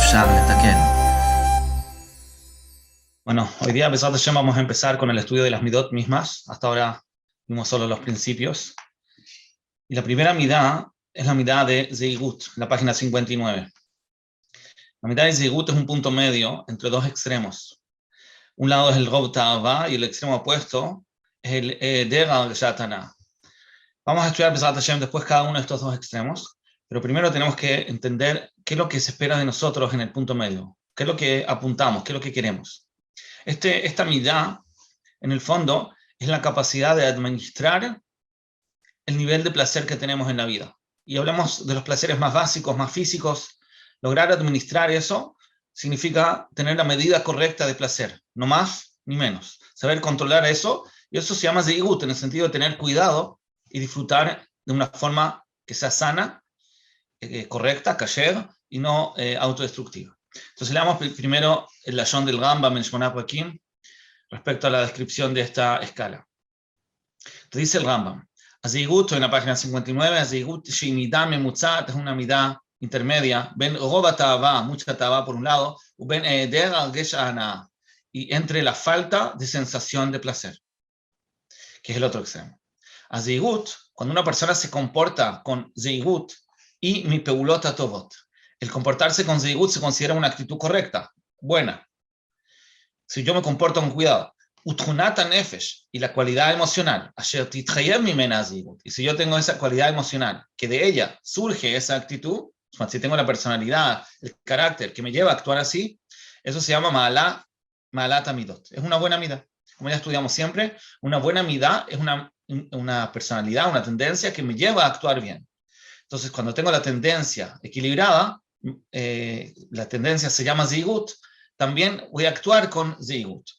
אפשר לתקן. Bueno, hoy día, Besat Hashem, vamos a empezar con el estudio de las midot mismas. Hasta ahora vimos solo los principios. Y la primera midá es la midá de Zeigut, la página 59. La midá de Zeigut es un punto medio entre dos extremos. Un lado es el Rob Ta'ava y el extremo opuesto es el Dera Shatana. Vamos a estudiar Besat Hashem después cada uno de estos dos extremos, pero primero tenemos que entender qué es lo que se espera de nosotros en el punto medio, qué es lo que apuntamos, qué es lo que queremos. Esta midá, en el fondo, es la capacidad de administrar el nivel de placer que tenemos en la vida. Y hablamos de los placeres más básicos, más físicos. Lograr administrar eso significa tener la medida correcta de placer, no más ni menos. Saber controlar eso, y eso se llama zeigut, en el sentido de tener cuidado y disfrutar de una forma que sea sana, correcta, kasher, y no autodestructiva. Entonces leamos primero el lashon del Rambam en Shmona Prakim respecto a la descripción de esta escala. Entonces dice el Rambam, Azeigut, en la página 59, Azeigut sheimidá memutzat es una midá intermedia, ben roba ta'ava, mucha ta'ava por un lado, u ben eder al-gesh ha'ana, y entre la falta de sensación de placer, que es el otro extremo. Azeigut, cuando una persona se comporta con zeigut y mi peulot tovot, el comportarse con zeigut se considera una actitud correcta, buena. Si yo me comporto con cuidado, utchunata nefesh, y la cualidad emocional, asher titchayev mimena zeigut, y si yo tengo esa cualidad emocional, que de ella surge esa actitud, si tengo la personalidad, el carácter que me lleva a actuar así, eso se llama ma'alat amidot. Es una buena midá. Como ya estudiamos siempre, una buena midá es una personalidad, una tendencia que me lleva a actuar bien. Entonces, cuando tengo la tendencia equilibrada, la tendencia se llama zeigut, también voy a actuar con zeigut.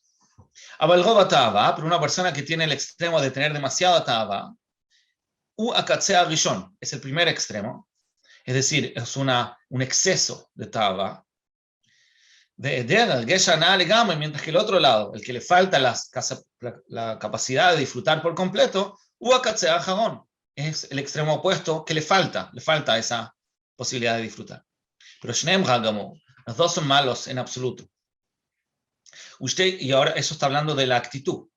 Abalgoba ta'ava, pero una persona que tiene el extremo de tener demasiada ta'ava, u akatzea rishon, es el primer extremo, es decir, es un exceso de ta'ava, mientras que el otro lado, el que le falta la capacidad de disfrutar por completo, u akatzea jarón, es el extremo opuesto que le falta esa posibilidad de disfrutar. Pero Shneim Hagamu, los dos son malos en absoluto. Y ahora eso está hablando de la actitud.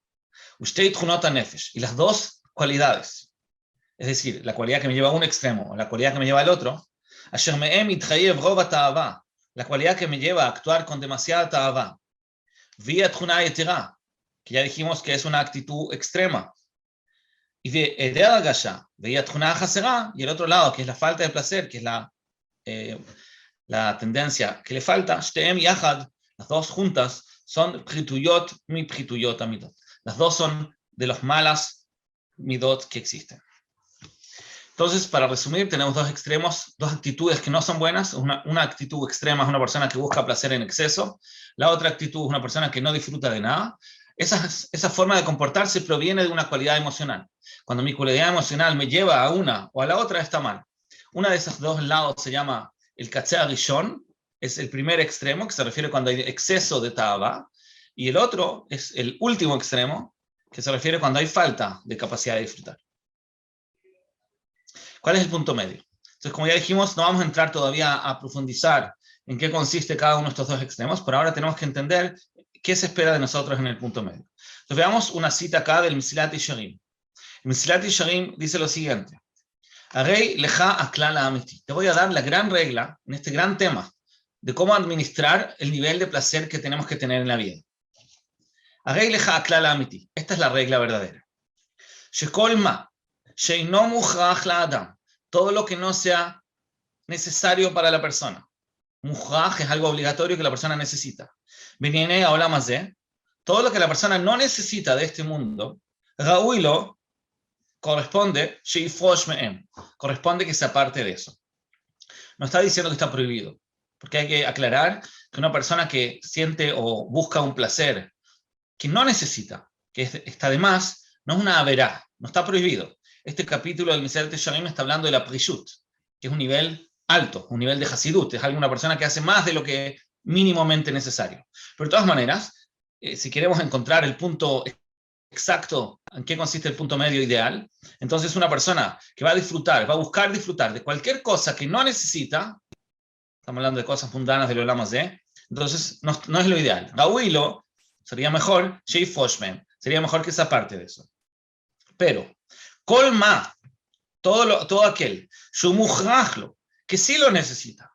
Usted tchunota nefesh, y las dos cualidades, es decir, la cualidad que me lleva a un extremo, la cualidad que me lleva al otro, asher me'em itchayev roba ta'ava, la cualidad que me lleva a actuar con demasiada ta'ava, vía tchuna yetira, que ya dijimos que es una actitud extrema, y de eder agasha, vía tchuna hasera, y el otro lado, que es la falta de placer, que es la tendencia que le falta, shtem yachad, las dos juntas, son prituyot mi prituyot amidot. Las dos son de las malas midot que existen. Entonces, para resumir, tenemos dos extremos, dos actitudes que no son buenas. Una actitud extrema es una persona que busca placer en exceso. La otra actitud es una persona que no disfruta de nada. Esa forma de comportarse proviene de una cualidad emocional. Cuando mi cualidad emocional me lleva a una o a la otra, está mal. Una de esos dos lados se llama el katzea rishon, es el primer extremo, que se refiere cuando hay exceso de ta'ava, y el otro es el último extremo, que se refiere cuando hay falta de capacidad de disfrutar. ¿Cuál es el punto medio? Entonces, como ya dijimos, no vamos a entrar todavía a profundizar en qué consiste cada uno de estos dos extremos, por ahora tenemos que entender qué se espera de nosotros en el punto medio. Entonces, veamos una cita acá del Mesilat Yesharim. El Mesilat Yesharim dice lo siguiente: Arei lecha aklal ha'amiti. Te voy a dar la gran regla en este gran tema de cómo administrar el nivel de placer que tenemos que tener en la vida. Arei lecha aklal ha'amiti. Esta es la regla verdadera. Shekol ma sheino mukhrach la'adam. Todo lo que no sea necesario para la persona. Mukhrach es algo obligatorio que la persona necesita. Benine olam hazeh. Todo lo que la persona no necesita de este mundo, raui lo, corresponde que se aparte de eso. No está diciendo que está prohibido, porque hay que aclarar que una persona que siente o busca un placer que no necesita, que está de más, no es una averá, no está prohibido. Este capítulo del Mesilat Yesharim está hablando de la prishut, que es un nivel alto, un nivel de hasidut, es alguna persona que hace más de lo que mínimamente necesario. Pero de todas maneras, si queremos encontrar el punto exacto en qué consiste el punto medio ideal, entonces una persona que va a buscar disfrutar de cualquier cosa que no necesita, estamos hablando de cosas mundanas del Olam Hazé, entonces no es lo ideal. Gauilo sería mejor, Sheif Foshman, sería mejor que esa parte de eso. Pero, Colma, todo aquel, Shumuchrachlo, que sí lo necesita,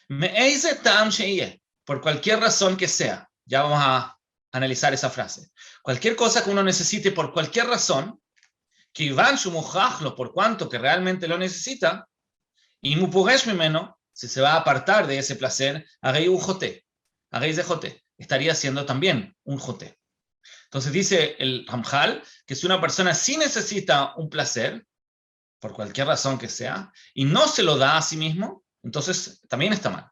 Me'eize Tam Sheyeh, por cualquier razón que sea, ya vamos a analizar esa frase. Cualquier cosa que uno necesite por cualquier razón, que Iván Shumuchrachlo, por cuanto que realmente lo necesita, y Mupugesh Mimeno, si se va a apartar de ese placer, Agei un joté, Agei de joté, estaría siendo también un joté. Entonces dice el Ramjal que si una persona sí necesita un placer, por cualquier razón que sea, y no se lo da a sí mismo, entonces también está mal.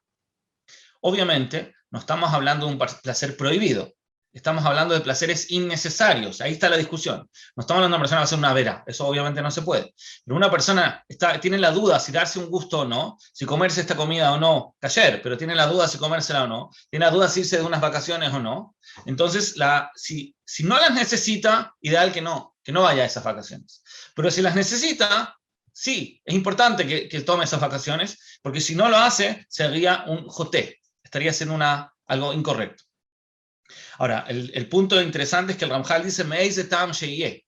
Obviamente, no estamos hablando de un placer prohibido, estamos hablando de placeres innecesarios, ahí está la discusión. No estamos hablando de una persona que va a hacer una vera, eso obviamente no se puede. Pero una persona tiene la duda si darse un gusto o no, si comerse esta comida o no, kasher, pero tiene la duda si comérsela o no, tiene la duda si irse de unas vacaciones o no. Entonces, si no las necesita, ideal que no vaya a esas vacaciones. Pero si las necesita, sí, es importante que tome esas vacaciones, porque si no lo hace, sería un joté, estaría haciendo algo incorrecto. Ahora, el punto interesante es que el Ramjal dice Me'eize Tam Sheyeh,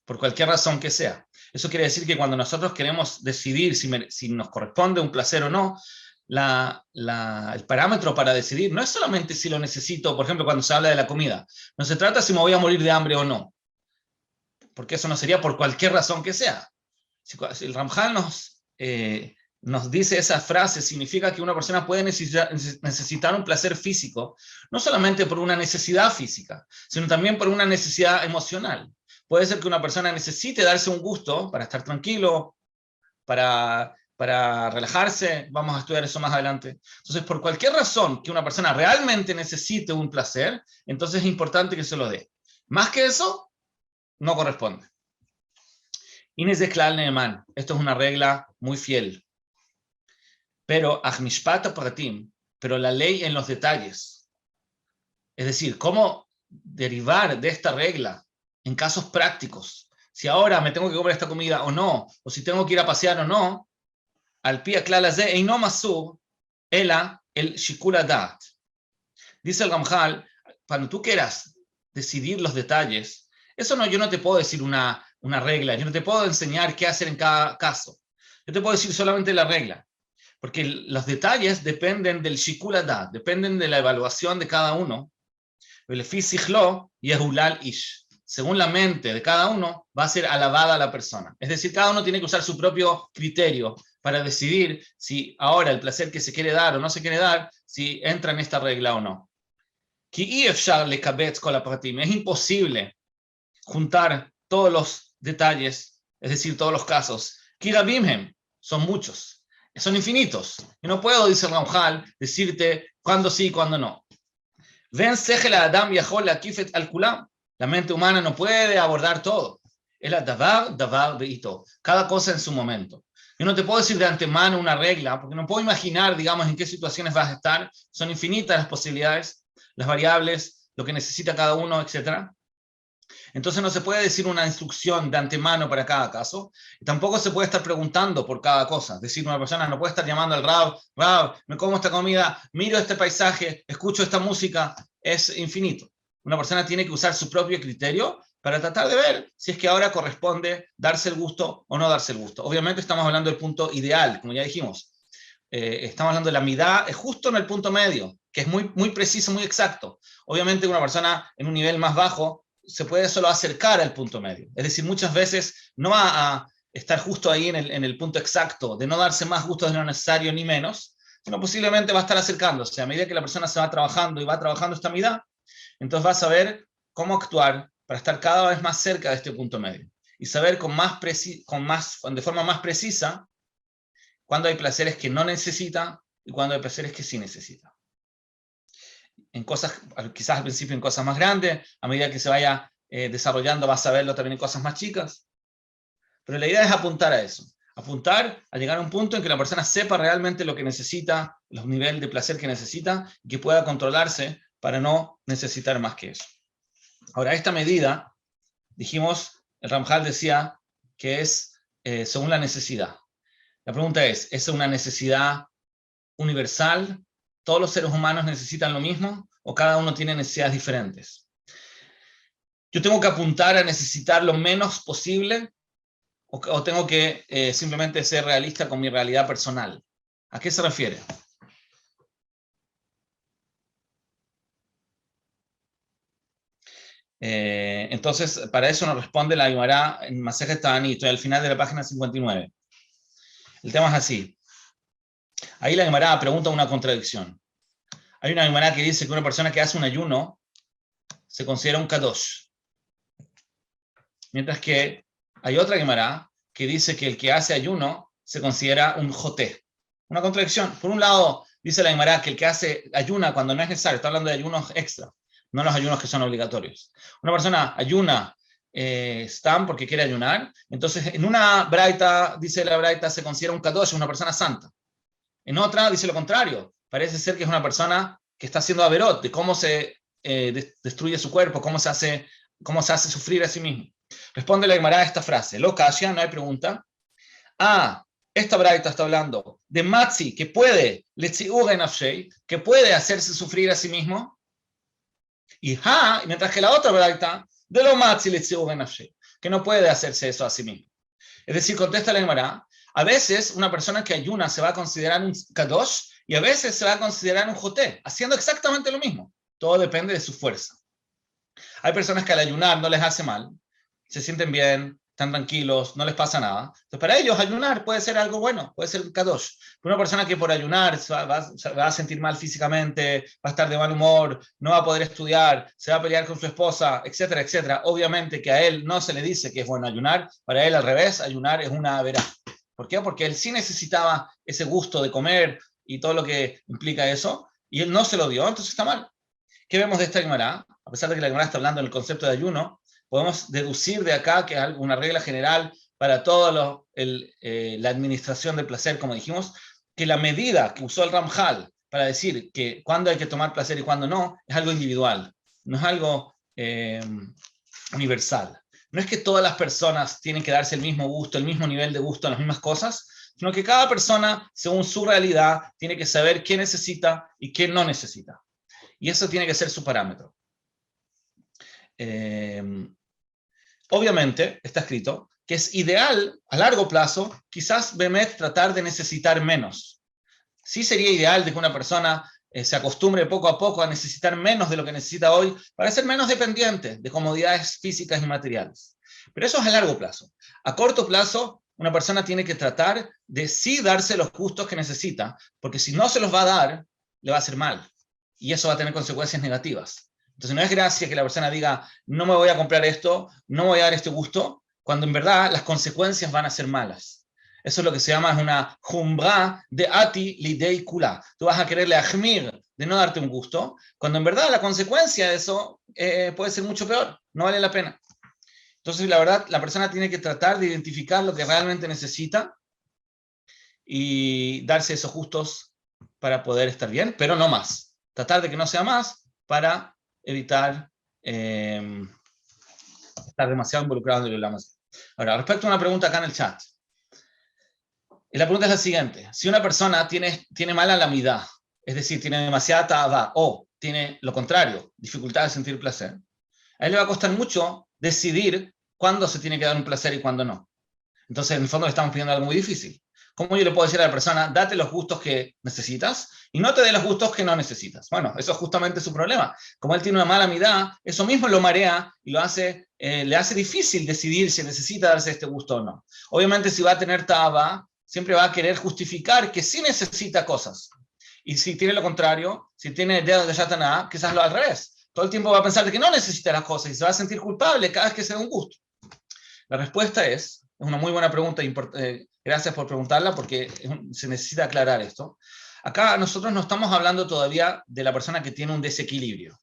por cualquier razón que sea. Eso quiere decir que cuando nosotros queremos decidir si nos corresponde un placer o no, el parámetro para decidir no es solamente si lo necesito, por ejemplo, cuando se habla de la comida. No se trata si me voy a morir de hambre o no, porque eso no sería por cualquier razón que sea. Si el Ramjal nos dice esa frase, significa que una persona puede necesitar un placer físico, no solamente por una necesidad física, sino también por una necesidad emocional. Puede ser que una persona necesite darse un gusto para estar tranquilo, para relajarse, vamos a estudiar eso más adelante. Entonces, por cualquier razón que una persona realmente necesite un placer, entonces es importante que se lo dé. Más que eso, no corresponde. Inés de Klal Neeman, esto es una regla muy fiel. Pero pero la ley en los detalles. Es decir, cómo derivar de esta regla en casos prácticos. Si ahora me tengo que comer esta comida o no, o si tengo que ir a pasear o no, al pie klal ze eino masur ela el shikul hadat. Dice el Ramjal, cuando tú quieras decidir los detalles, yo no te puedo decir una regla, yo no te puedo enseñar qué hacer en cada caso. Yo te puedo decir solamente la regla. Porque los detalles dependen del shikul hadat, dependen de la evaluación de cada uno. Según la mente de cada uno, va a ser alabada la persona. Es decir, cada uno tiene que usar su propio criterio para decidir si ahora el placer que se quiere dar o no se quiere dar, si entra en esta regla o no. Es imposible juntar todos los detalles, es decir, todos los casos. Son muchos. Son infinitos. Yo no puedo, dice Ramjal, decirte cuándo sí y cuándo no. La mente humana no puede abordar todo. Es la davar beito. Cada cosa en su momento. Yo no te puedo decir de antemano una regla, porque no puedo imaginar, digamos, en qué situaciones vas a estar. Son infinitas las posibilidades, las variables, lo que necesita cada uno, etc. Entonces no se puede decir una instrucción de antemano para cada caso, y tampoco se puede estar preguntando por cada cosa. Es decir, una persona no puede estar llamando al Rab, me como esta comida, miro este paisaje, escucho esta música, es infinito. Una persona tiene que usar su propio criterio para tratar de ver si es que ahora corresponde darse el gusto o no darse el gusto. Obviamente estamos hablando del punto ideal, como ya dijimos. Estamos hablando de la midá, es justo en el punto medio, que es muy, muy preciso, muy exacto. Obviamente una persona en un nivel más bajo se puede solo acercar al punto medio. Es decir, muchas veces no va a estar justo ahí en el punto exacto, de no darse más gustos de lo necesario ni menos, sino posiblemente va a estar acercándose. A medida que la persona se va trabajando y va trabajando esta midá, entonces va a saber cómo actuar para estar cada vez más cerca de este punto medio. Y saber de forma más precisa cuándo hay placeres que no necesita y cuándo hay placeres que sí necesita. En cosas, quizás al principio en cosas más grandes, a medida que se vaya desarrollando vas a verlo también en cosas más chicas. Pero la idea es apuntar a eso, apuntar a llegar a un punto en que la persona sepa realmente lo que necesita, los niveles de placer que necesita, y que pueda controlarse para no necesitar más que eso. Ahora, esta medida, dijimos, el Ramjal decía que es según la necesidad. La pregunta ¿es una necesidad universal? ¿Todos los seres humanos necesitan lo mismo? ¿O cada uno tiene necesidades diferentes? ¿Yo tengo que apuntar a necesitar lo menos posible? ¿O tengo que simplemente ser realista con mi realidad personal? ¿A qué se refiere? Entonces, para eso nos responde la Guimará en Masejet Ta'anit, estoy al final de la página 59. El tema es así. Ahí la Guimará pregunta una contradicción. Hay una Guimará que dice que una persona que hace un ayuno se considera un kadosh. Mientras que hay otra Guimará que dice que el que hace ayuno se considera un joté. Una contradicción. Por un lado, dice la Guimará que el que hace ayuna cuando no es necesario, está hablando de ayunos extra, no los ayunos que son obligatorios. Una persona ayuna stam porque quiere ayunar, entonces en una braita, dice la braita, se considera un kadosh, una persona santa. En otra dice lo contrario, parece ser que es una persona que está haciendo averot, de cómo se destruye su cuerpo, cómo se hace sufrir a sí mismo. Responde la Guimará a esta frase, lo kasha, no hay pregunta. Esta braita está hablando de matzi, que puede, que puede hacerse sufrir a sí mismo, y mientras que la otra braita, de lo matzi que no puede hacerse eso a sí mismo. Es decir, contesta la Guimará, a veces una persona que ayuna se va a considerar un kadosh y a veces se va a considerar un joté, haciendo exactamente lo mismo. Todo depende de su fuerza. Hay personas que al ayunar no les hace mal, se sienten bien, están tranquilos, no les pasa nada. Entonces, para ellos ayunar puede ser algo bueno, puede ser un kadosh. Pero una persona que por ayunar se va a sentir mal físicamente, va a estar de mal humor, no va a poder estudiar, se va a pelear con su esposa, etcétera, etcétera. Obviamente que a él no se le dice que es bueno ayunar, para él al revés, ayunar es una verá. ¿Por qué? Porque él sí necesitaba ese gusto de comer y todo lo que implica eso, y él no se lo dio, entonces está mal. ¿Qué vemos de esta Guimará? A pesar de que la Guimará está hablando en el concepto de ayuno, podemos deducir de acá que es una regla general para toda la administración del placer, como dijimos, que la medida que usó el Ramjal para decir que cuándo hay que tomar placer y cuándo no, es algo individual, no es algo universal. No es que todas las personas tienen que darse el mismo gusto, el mismo nivel de gusto en las mismas cosas, sino que cada persona, según su realidad, tiene que saber qué necesita y qué no necesita. Y eso tiene que ser su parámetro. Obviamente, está escrito que es ideal a largo plazo, quizás Bemet tratar de necesitar menos. Sí sería ideal de que una persona se acostumbre poco a poco a necesitar menos de lo que necesita hoy para ser menos dependiente de comodidades físicas y materiales. Pero eso es a largo plazo. A corto plazo, una persona tiene que tratar de sí darse los gustos que necesita, porque si no se los va a dar, le va a hacer mal. Y eso va a tener consecuencias negativas. Entonces no es gracia que la persona diga, no me voy a comprar esto, no me voy a dar este gusto, cuando en verdad las consecuencias van a ser malas. Eso es lo que se llama una jumbra de ati lidei kula. Tú vas a quererle ajmir de no darte un gusto, cuando en verdad la consecuencia de eso puede ser mucho peor, no vale la pena. Entonces la verdad, la persona tiene que tratar de identificar lo que realmente necesita y darse esos gustos para poder estar bien, pero no más. Tratar de que no sea más para evitar estar demasiado involucrado en el Olam Hazé. Ahora, respecto a una pregunta acá en el chat. La pregunta es la siguiente. Si una persona tiene mala lamidad, es decir, tiene demasiada ta'avá, o tiene lo contrario, dificultad de sentir placer, a él le va a costar mucho decidir cuándo se tiene que dar un placer y cuándo no. Entonces, en el fondo le estamos pidiendo algo muy difícil. ¿Cómo yo le puedo decir a la persona, date los gustos que necesitas y no te dé los gustos que no necesitas? Bueno, eso es justamente su problema. Como él tiene una mala mirada, eso mismo lo marea y le hace difícil decidir si necesita darse este gusto o no. Obviamente, si va a tener ta'avá, siempre va a querer justificar que sí necesita cosas. Y si tiene lo contrario, si tiene dedos de Yataná, quizás lo al revés. Todo el tiempo va a pensar de que no necesita las cosas y se va a sentir culpable cada vez que se da un gusto. La respuesta es una muy buena pregunta, gracias por preguntarla porque se necesita aclarar esto. Acá nosotros no estamos hablando todavía de la persona que tiene un desequilibrio.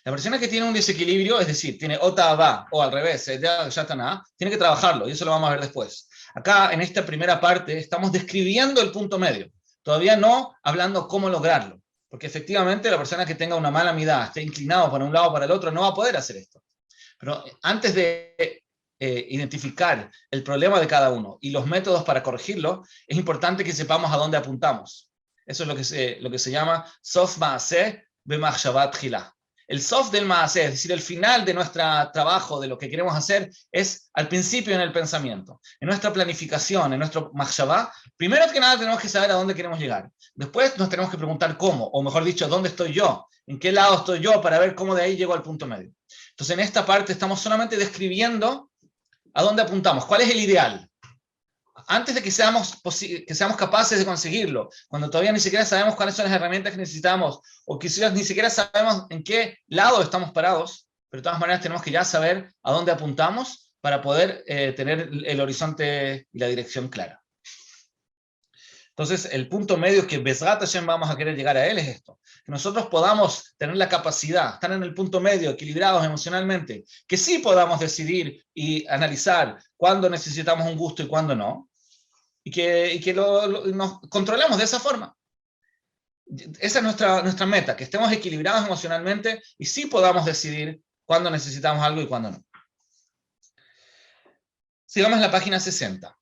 La persona que tiene un desequilibrio, es decir, tiene o ta'avá o al revés, tiene que trabajarlo y eso lo vamos a ver después. Acá en esta primera parte estamos describiendo el punto medio, todavía no hablando cómo lograrlo, porque efectivamente la persona que tenga una mala mirada, esté inclinado para un lado o para el otro, no va a poder hacer esto. Pero antes de identificar el problema de cada uno y los métodos para corregirlo, es importante que sepamos a dónde apuntamos. Eso es lo que se llama Sof Maaseh B'machshava Tchila. El sof del Maaseh, es decir, el final de nuestro trabajo, de lo que queremos hacer, es al principio en el pensamiento, en nuestra planificación, en nuestro machshavá. Primero que nada tenemos que saber a dónde queremos llegar. Después nos tenemos que preguntar cómo, o mejor dicho, dónde estoy yo, en qué lado estoy yo, para ver cómo de ahí llego al punto medio. Entonces, en esta parte estamos solamente describiendo a dónde apuntamos, cuál es el ideal. Antes de que seamos capaces de conseguirlo, cuando todavía ni siquiera sabemos cuáles son las herramientas que necesitamos, o quizás ni siquiera sabemos en qué lado estamos parados, pero de todas maneras tenemos que ya saber a dónde apuntamos para poder tener el horizonte y la dirección clara. Entonces, el punto medio que Bezrat Hashem vamos a querer llegar a él es esto, que nosotros podamos tener la capacidad, estar en el punto medio, equilibrados emocionalmente, que sí podamos decidir y analizar cuándo necesitamos un gusto y cuándo no, y que nos controlemos de esa forma. Esa es nuestra meta, que estemos equilibrados emocionalmente y sí podamos decidir cuándo necesitamos algo y cuándo no. Sigamos en la página 60.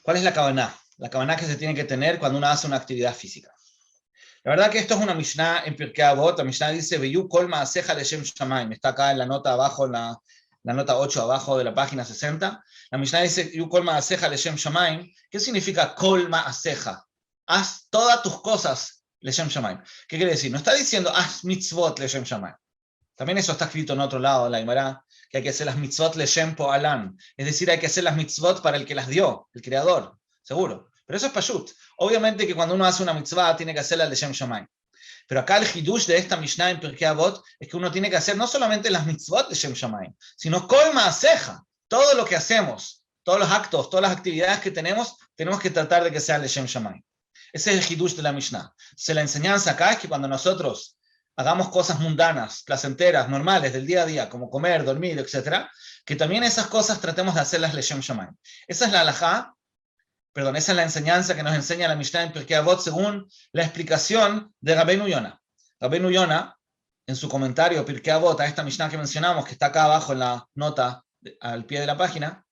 ¿Cuál es la kavaná? La kavaná que se tiene que tener cuando uno hace una actividad física. La verdad que esto es una Mishnah en Pirkei Avot. La Mishnah dice, Veyu kol ma'aseja leshem shamayim. Está acá en la nota abajo, la nota 8 abajo de la página 60. La Mishnah dice, Veyu kol ma'aseja leshem shamayim. ¿Qué significa kol ma'aseja? Haz todas tus cosas leshem shamayim. ¿Qué quiere decir? No está diciendo, haz mitzvot leshem shamayim. También eso está escrito en otro lado, en la Gemara, que hay que hacer las mitzvot leshem po'alan. Es decir, hay que hacer las mitzvot para el que las dio, el creador. Seguro. Pero eso es pashut. Obviamente que cuando uno hace una mitzvah tiene que hacerla leshem shamayim. Pero acá el hidush de esta Mishnah en Pirkei Avot es que uno tiene que hacer no solamente las mitzvot leshem shamayim, sino kol ma'aseja. Todo lo que hacemos, todos los actos, todas las actividades que tenemos que tratar de que sean leshem shamayim. Ese es el hidush de la Mishnah. La enseñanza acá es que cuando nosotros hagamos cosas mundanas, placenteras, normales, del día a día, como comer, dormir, etc., que también esas cosas tratemos de hacerlas leshem shamayim. Esa es la halajá. Perdón, esa es la enseñanza que nos enseña la Mishnah en Pirkei Avot según la explicación de Rabbeinu Yonah. Rabbeinu Yonah, en su comentario Pirkei Avot a esta Mishnah que mencionamos, que está acá abajo en la nota al pie de la página,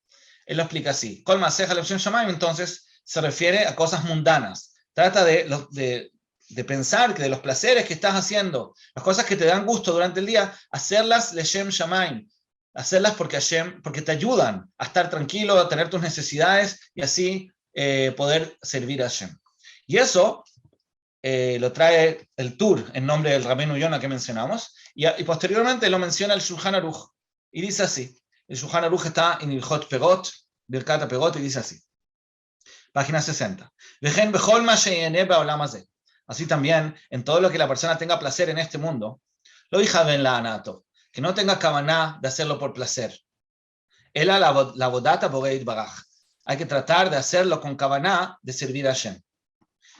él lo explica así. Kol ma'aseja leshem shamayim, entonces, se refiere a cosas mundanas. Trata de pensar que de los placeres que estás haciendo, las cosas que te dan gusto durante el día, hacerlas leshem shamayim. Hacerlas porque te ayudan a estar tranquilo, a tener tus necesidades y así poder servir a Hashem. Y eso lo trae el Tur en nombre del Rabbeinu Yonah que mencionamos, y posteriormente lo menciona el Shulchan Aruch, y dice así. El Shulchan Aruch está en Ilhot Perot, Birkat Perot, y dice así. Página 60. Así también, en todo lo que la persona tenga placer en este mundo, lo hija ben la anato, que no tenga kavaná de hacerlo por placer. Ela la bodata bogeit baraj. Hay que tratar de hacerlo con kavaná de servir a Hashem.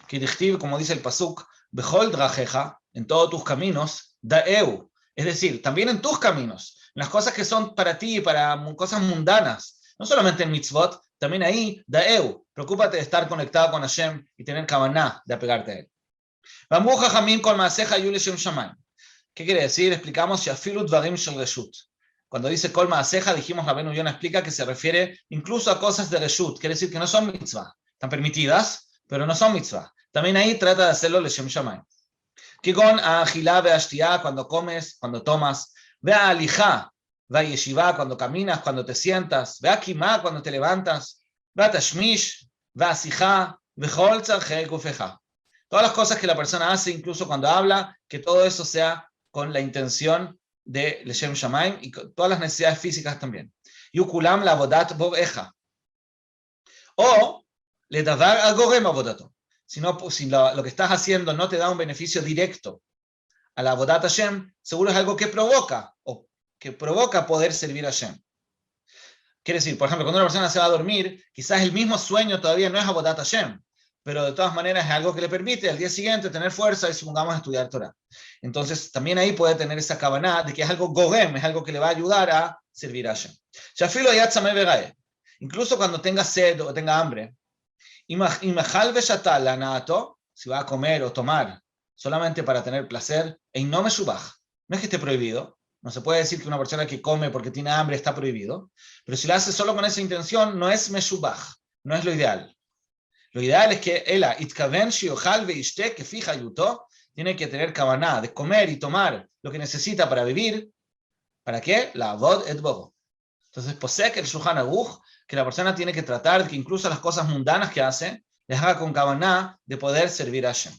Que dichtiv, como dice el pasuk, bechol drajeja, en todos tus caminos, da'eu. Es decir, también en tus caminos, en las cosas que son para ti, para cosas mundanas, no solamente en mitzvot, también ahí, da'eu. Preocúpate de estar conectado con Hashem y tener kavaná de apegarte a él. Vamos jajamim kol ma'aseja yu leshem shamayim. ¿Qué quiere decir? Explicamos shafilu dvarim shel reshut. Cuando dice kol ma'aseja, dijimos, Rabbeinu Yonah explica que se refiere incluso a cosas de reshut, quiere decir que no son mitzvah, están permitidas, pero no son mitzvah. También ahí trata de hacerlo leshem shamayim. Kigon ahilá ve'ashtiyá, cuando comes, cuando tomas, ve'alijá, ve'yeshivá, cuando caminas, cuando te sientas, ve'akimá, cuando te levantas, ve'tashmish, ve'asijá, ve'chol tzarchei gufejá. Todas las cosas que la persona hace, incluso cuando habla, que todo eso sea con la intención de leshem shamayim y todas las necesidades físicas también. Yukulam la avodat boreja. O le davar agorem avodato. Si lo que estás haciendo no te da un beneficio directo a la avodat Hashem, seguro es algo que provoca poder servir a Hashem. Quiere decir, por ejemplo, cuando una persona se va a dormir, quizás el mismo sueño todavía no es avodat Hashem, pero de todas maneras es algo que le permite al día siguiente tener fuerza y supongamos estudiar Torah. Entonces también ahí puede tener esa kavaná de que es algo gogem, es algo que le va a ayudar a servir a Hashem. Incluso cuando tenga sed o tenga hambre, si va a comer o tomar solamente para tener placer, no es que esté prohibido. No se puede decir que una persona que come porque tiene hambre está prohibido, pero si lo hace solo con esa intención, no es meshubach, no es lo ideal. Lo ideal es que ela itkaven shiochal veishte que fija yuto, tiene que tener kavaná de comer y tomar lo que necesita para vivir. ¿Para qué? La avod et bogo. Entonces posee que el Shulchan Aruch, que la persona tiene que tratar que incluso las cosas mundanas que hace, les haga con kavaná de poder servir a Hashem.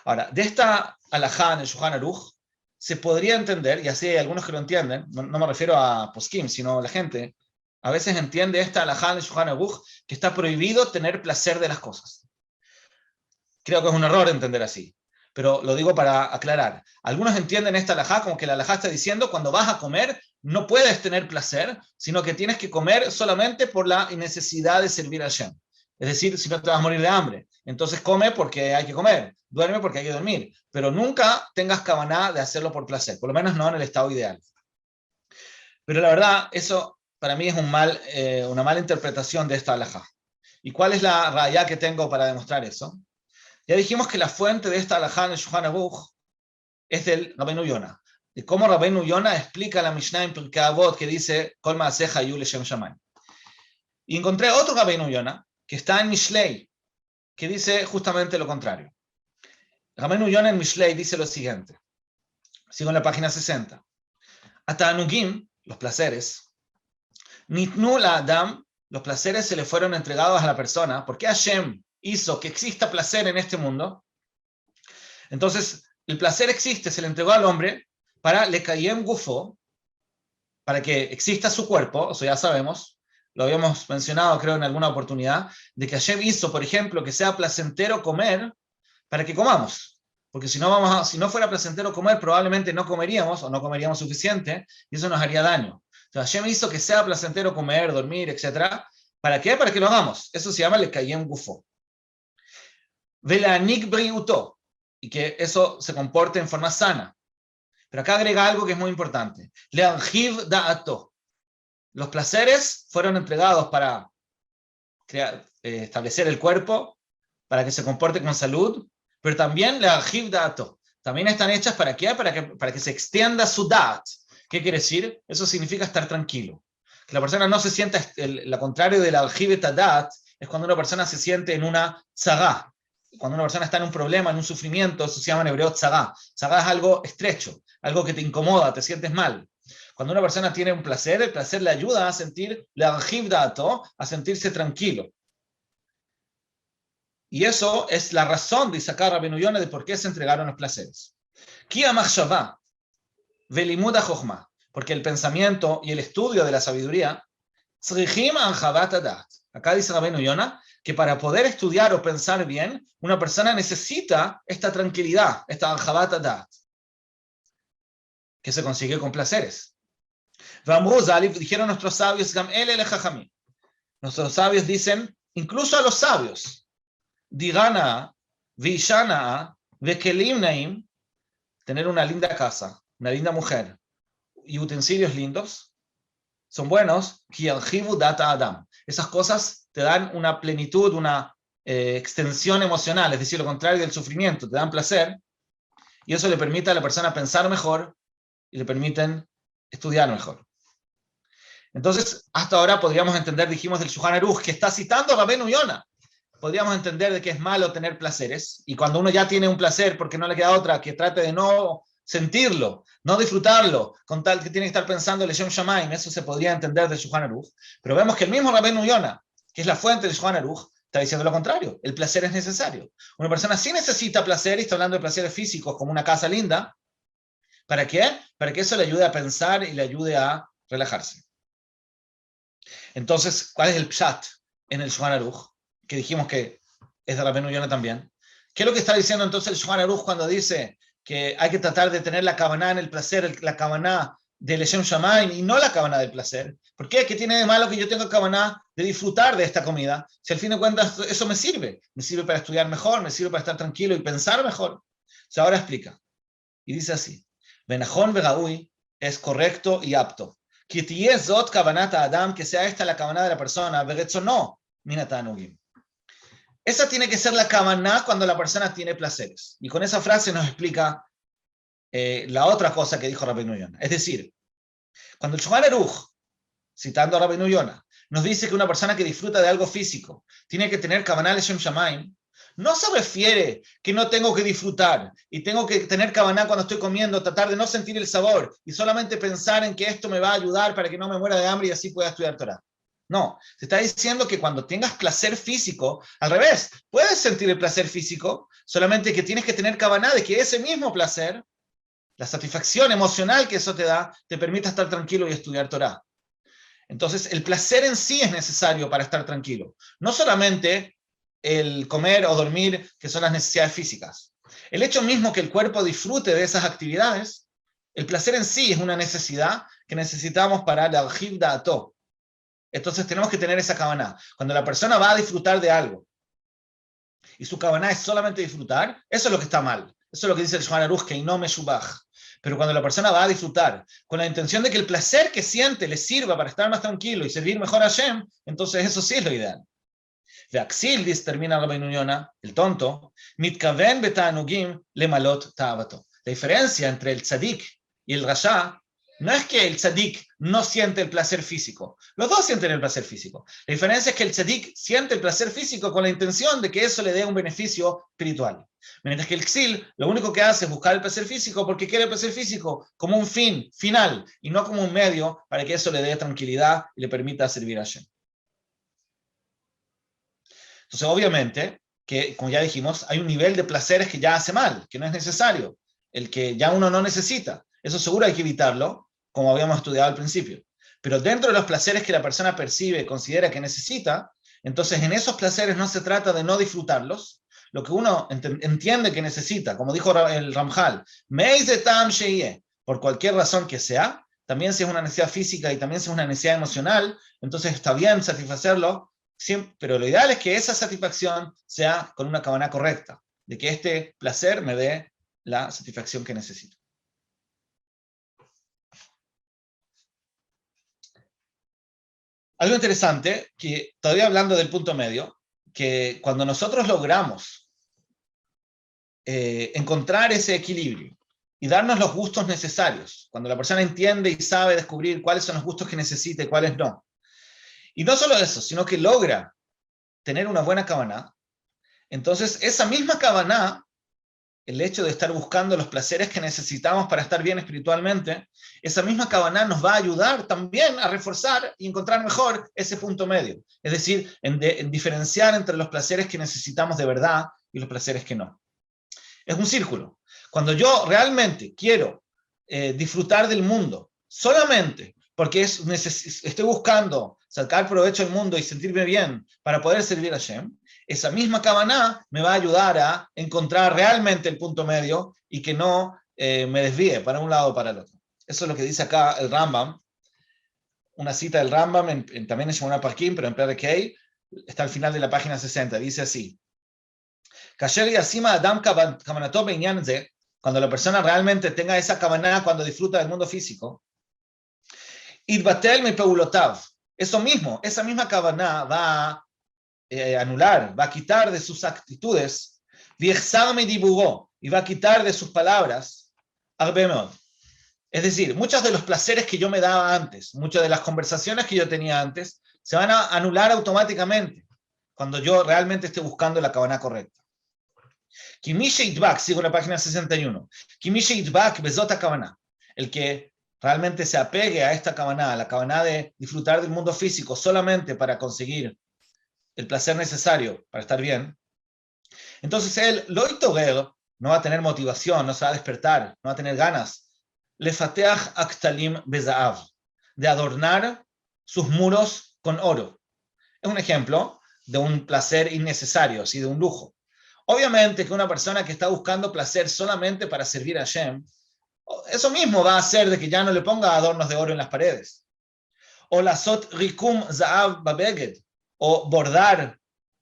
Ahora, de esta alajá en el Shulchan Aruch, se podría entender, y así hay algunos que lo entienden, no me refiero a poskim, sino la gente, a veces entiende esta alajá en el Shulchan Aruch, que está prohibido tener placer de las cosas. Creo que es un error entender así, pero lo digo para aclarar. Algunos entienden esta alajá como que la alajá está diciendo, cuando vas a comer, no puedes tener placer, sino que tienes que comer solamente por la necesidad de servir a Hashem. Es decir, si no te vas a morir de hambre, entonces come porque hay que comer, duerme porque hay que dormir, pero nunca tengas kavaná de hacerlo por placer, por lo menos no en el estado ideal. Pero la verdad, eso para mí es una mala interpretación de esta alajá. ¿Y cuál es la raya que tengo para demostrar eso? Ya dijimos que la fuente de esta alajá en el Shulchan Aruch es del Rabbeinu Yonah. De cómo Rabbeinu Yonah explica la Mishnah en Pirkei Avot que dice Kol Maaseh Hayu Leshem Shamayim. Y encontré otro Rabbeinu Yonah que está en Mishlei, que dice justamente lo contrario. Rabbeinu Yonah en Mishlei dice lo siguiente. Sigo en la página 60. Atanugim, los placeres, Nitnu la Adam, los placeres se le fueron entregados a la persona. ¿Por qué Hashem hizo que exista placer en este mundo? Entonces, el placer existe, se le entregó al hombre para lekayem gufo, para que exista su cuerpo, eso ya sabemos, lo habíamos mencionado creo en alguna oportunidad, de que Hashem hizo, por ejemplo, que sea placentero comer para que comamos, porque si no fuera placentero comer, probablemente no comeríamos o no comeríamos suficiente y eso nos haría daño. Entonces Hashem hizo que sea placentero comer, dormir, etc. ¿Para qué? Para que lo hagamos. Eso se llama lekayem gufo. Velanik briuto, y que eso se comporte en forma sana. Pero acá agrega algo que es muy importante. Leanjiv da'ato. Los placeres fueron entregados para establecer el cuerpo, para que se comporte con salud, pero también leanjiv da'ato. También están hechas ¿para qué? Para que se extienda su da'at. ¿Qué quiere decir? Eso significa estar tranquilo. Que la persona no se sienta, lo contrario de la aljiv da'at, es cuando una persona se siente en una tzagá. Cuando una persona está en un problema, en un sufrimiento, eso se llama en hebreo tzagá. Tzagá es algo estrecho, algo que te incomoda, te sientes mal. Cuando una persona tiene un placer, el placer le ayuda a sentir a sentirse tranquilo. Y eso es la razón de sacar Rabbeinu Yonah de por qué se entregaron los placeres. Ki hamachshavá velimud hachokhmah, porque el pensamiento y el estudio de la sabiduría, tzrichim anchavat hadat. Acá dice Rabbeinu Yonah que para poder estudiar o pensar bien, una persona necesita esta tranquilidad, esta anchavat hadat, que se consigue con placeres. Dijeron nuestros sabios, nuestros sabios dicen, incluso a los sabios, digana, vishana, vekelim naim, tener una linda casa, una linda mujer y utensilios lindos, son buenos, esas cosas te dan una plenitud, una extensión emocional, es decir, lo contrario del sufrimiento, te dan placer, y eso le permite a la persona pensar mejor y le permiten estudiar mejor. Entonces, hasta ahora podríamos entender, dijimos del Shulchan Aruch, que está citando a Rabbeinu Yonah. Podríamos entender de que es malo tener placeres, y cuando uno ya tiene un placer, porque no le queda otra, que trate de no sentirlo, no disfrutarlo, con tal que tiene que estar pensando Leshem Shamayim, eso se podría entender del Shulchan Aruch. Pero vemos que el mismo Rabbeinu Yonah, que es la fuente del Shulchan Aruch, está diciendo lo contrario, el placer es necesario. Una persona sí necesita placer, y está hablando de placeres físicos, como una casa linda. ¿Para qué? Para que eso le ayude a pensar y le ayude a relajarse. Entonces, ¿cuál es el pshat en el Shulchan Aruch? Que dijimos que es de Rabbeinu Yonah también. ¿Qué es lo que está diciendo entonces el Shulchan Aruch cuando dice que hay que tratar de tener la kavaná en el placer, la kavaná de Leshem Shamayim y no la kavaná del placer? ¿Por qué? ¿Qué tiene de malo que yo tenga kavaná de disfrutar de esta comida? Si al fin de cuentas eso me sirve para estudiar mejor, me sirve para estar tranquilo y pensar mejor. O sea, ahora explica. Y dice así. Benajón vegaui es correcto y apto. Que zot kavanata adam, que sea esta la kavaná de la persona, vegetzono minatanugim. Esa tiene que ser la kavaná cuando la persona tiene placeres. Y con esa frase nos explica la otra cosa que dijo Rabbeinu Yonah. Es decir, cuando el Shulchan Aruch, citando a Rabbeinu Yonah, nos dice que una persona que disfruta de algo físico tiene que tener Kavanah Leshem Shamayim, no se refiere que no tengo que disfrutar y tengo que tener Kavanah cuando estoy comiendo, tratar de no sentir el sabor y solamente pensar en que esto me va a ayudar para que no me muera de hambre y así pueda estudiar Torah. No, se está diciendo que cuando tengas placer físico, al revés, puedes sentir el placer físico, solamente que tienes que tener Kavanah de que ese mismo placer, la satisfacción emocional que eso te da, te permita estar tranquilo y estudiar Torah. Entonces, el placer en sí es necesario para estar tranquilo. No solamente el comer o dormir, que son las necesidades físicas. El hecho mismo que el cuerpo disfrute de esas actividades, el placer en sí es una necesidad que necesitamos para la Arjiv Da'ato. Entonces, tenemos que tener esa Kavanah. Cuando la persona va a disfrutar de algo y su Kavanah es solamente disfrutar, eso es lo que está mal. Eso es lo que dice el Shulchan Aruch, que no me shubach. Pero cuando la persona va a disfrutar con la intención de que el placer que siente le sirva para estar más tranquilo y servir mejor a Hashem, entonces eso sí es lo ideal. Veaxil, dice, termina Rabbeinu Yonah, el tonto, mitkaven betanugim lemalot ta'avato. La diferencia entre el tzadik y el rasha no es que el tzadik no siente el placer físico. Los dos sienten el placer físico. La diferencia es que el tzadik siente el placer físico con la intención de que eso le dé un beneficio espiritual. Mientras que el Ksil lo único que hace es buscar el placer físico porque quiere el placer físico como un fin final y no como un medio para que eso le dé tranquilidad y le permita servir a Hashem. Entonces, obviamente, que como ya dijimos, hay un nivel de placeres que ya hace mal, que no es necesario, el que ya uno no necesita. Eso seguro hay que evitarlo, como habíamos estudiado al principio. Pero dentro de los placeres que la persona percibe, considera que necesita, entonces en esos placeres no se trata de no disfrutarlos, lo que uno entiende que necesita, como dijo el Ramjal, por cualquier razón que sea, también si es una necesidad física y también si es una necesidad emocional, entonces está bien satisfacerlo, pero lo ideal es que esa satisfacción sea con una Kavanah correcta, de que este placer me dé la satisfacción que necesito. Algo interesante, que todavía hablando del punto medio, que cuando nosotros logramos encontrar ese equilibrio y darnos los gustos necesarios, cuando la persona entiende y sabe descubrir cuáles son los gustos que necesita y cuáles no, y no solo eso, sino que logra tener una buena Kavanah, entonces esa misma Kavanah, el hecho de estar buscando los placeres que necesitamos para estar bien espiritualmente, esa misma Kavanah nos va a ayudar también a reforzar y encontrar mejor ese punto medio. Es decir, en diferenciar entre los placeres que necesitamos de verdad y los placeres que no. Es un círculo. Cuando yo realmente quiero disfrutar del mundo solamente porque estoy buscando sacar provecho del mundo y sentirme bien para poder servir a Hashem, esa misma Kavanah me va a ayudar a encontrar realmente el punto medio y que no me desvíe para un lado o para el otro. Eso es lo que dice acá el Rambam, una cita del Rambam, también en Shemona Parkim, pero en Perek Hei, está al final de la página 60, dice así: cuando la persona realmente tenga esa Kavanah cuando disfruta del mundo físico, eso mismo, esa misma Kavanah va a anular, va a quitar de sus actitudes, y va a quitar de sus palabras, es decir, muchos de los placeres que yo me daba antes, muchas de las conversaciones que yo tenía antes, se van a anular automáticamente cuando yo realmente esté buscando la Kavanah correcta. Sigo en la página 61. El que realmente se apegue a esta Kavanah, la Kavanah de disfrutar del mundo físico solamente para conseguir el placer necesario para estar bien, entonces él, no va a tener motivación, no se va a despertar, no va a tener ganas, lefateach aktalim bezaav, de adornar sus muros con oro. Es un ejemplo de un placer innecesario, así de un lujo. Obviamente que una persona que está buscando placer solamente para servir a Hashem, eso mismo va a hacer de que ya no le ponga adornos de oro en las paredes. O la sot rikum zaav babeged, o bordar,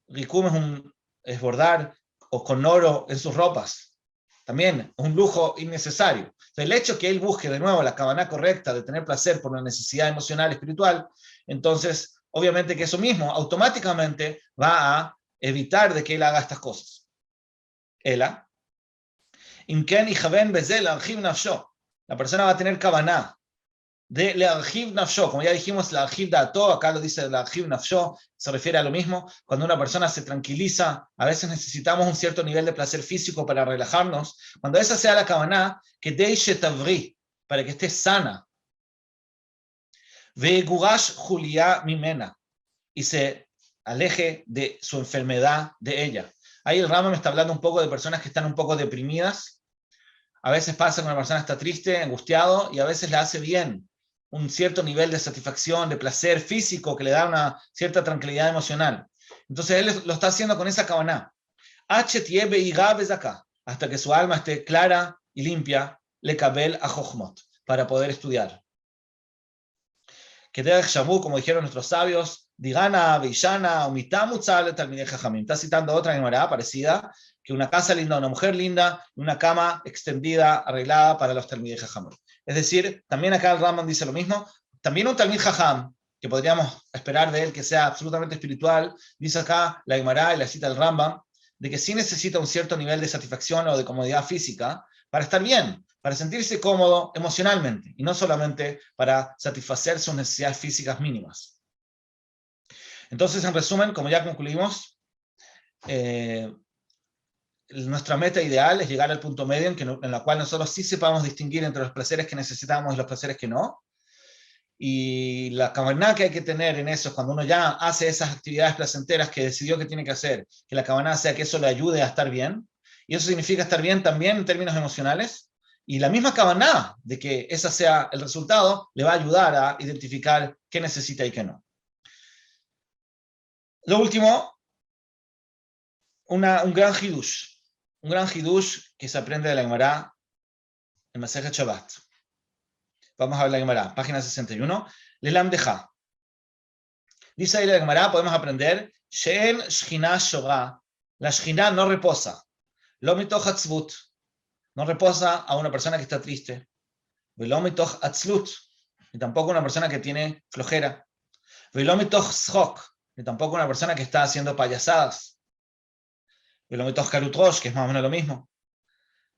rikum es bordar, o con oro en sus ropas. También es un lujo innecesario. El hecho que él busque de nuevo la Kavanah correcta de tener placer por una necesidad emocional, espiritual, entonces obviamente que eso mismo automáticamente va a evitar de que él haga estas cosas. La persona va a tener Kavanah de Le'archiv Nafsho. Como ya dijimos, Le'archiv Dato, acá lo dice Le'archiv Nafsho, se refiere a lo mismo. Cuando una persona se tranquiliza, a veces necesitamos un cierto nivel de placer físico para relajarnos. Cuando esa sea la Kavaná, que Deishe Tavri, para que esté sana. Ve'gurash Julia Mimena, y se aleje de su enfermedad de ella. Ahí el Rama me está hablando un poco de personas que están un poco deprimidas. A veces pasa que una persona está triste, angustiado, y a veces le hace bien un cierto nivel de satisfacción, de placer físico, que le da una cierta tranquilidad emocional. Entonces él lo está haciendo con esa kavaná. Hasta que su alma esté clara y limpia, le kabel a Jochmot, para poder estudiar. Que Derech Shamu, como dijeron nuestros sabios, Digana, Veishana, Umitamu Tzal, Talmidei Jajamim. Está citando otra Gemara parecida, que una casa linda, una mujer linda, una cama extendida, arreglada para los Talmidei Jajamim. Es decir, también acá el Rambam dice lo mismo. También un Talmid Jajam, que podríamos esperar de él que sea absolutamente espiritual, dice acá la Gemara y la cita el Rambam, de que sí necesita un cierto nivel de satisfacción o de comodidad física para estar bien, para sentirse cómodo emocionalmente, y no solamente para satisfacer sus necesidades físicas mínimas. Entonces, en resumen, como ya concluimos, nuestra meta ideal es llegar al punto medio en la cual nosotros sí sepamos distinguir entre los placeres que necesitamos y los placeres que no. Y la kavaná que hay que tener en eso es cuando uno ya hace esas actividades placenteras que decidió que tiene que hacer, que la kavaná sea que eso le ayude a estar bien. Y eso significa estar bien también en términos emocionales. Y la misma kavaná de que ese sea el resultado le va a ayudar a identificar qué necesita y qué no. Lo último, un gran hidush. Un gran hidush que se aprende de la Gemara en Masejet Shabbat. Vamos a ver la Gemara, página 61. Lelam deja. Dice ahí la Gemara, podemos aprender, She'en Shchina Shora, la Shchina no reposa. Lo mitoch atzvut, no reposa a una persona que está triste. Velo mitoch atzlut, y tampoco una persona que tiene flojera. Velo mitoch schok, y tampoco una persona que está haciendo payasadas. Velo mitoch karutrosh, que es más o menos lo mismo.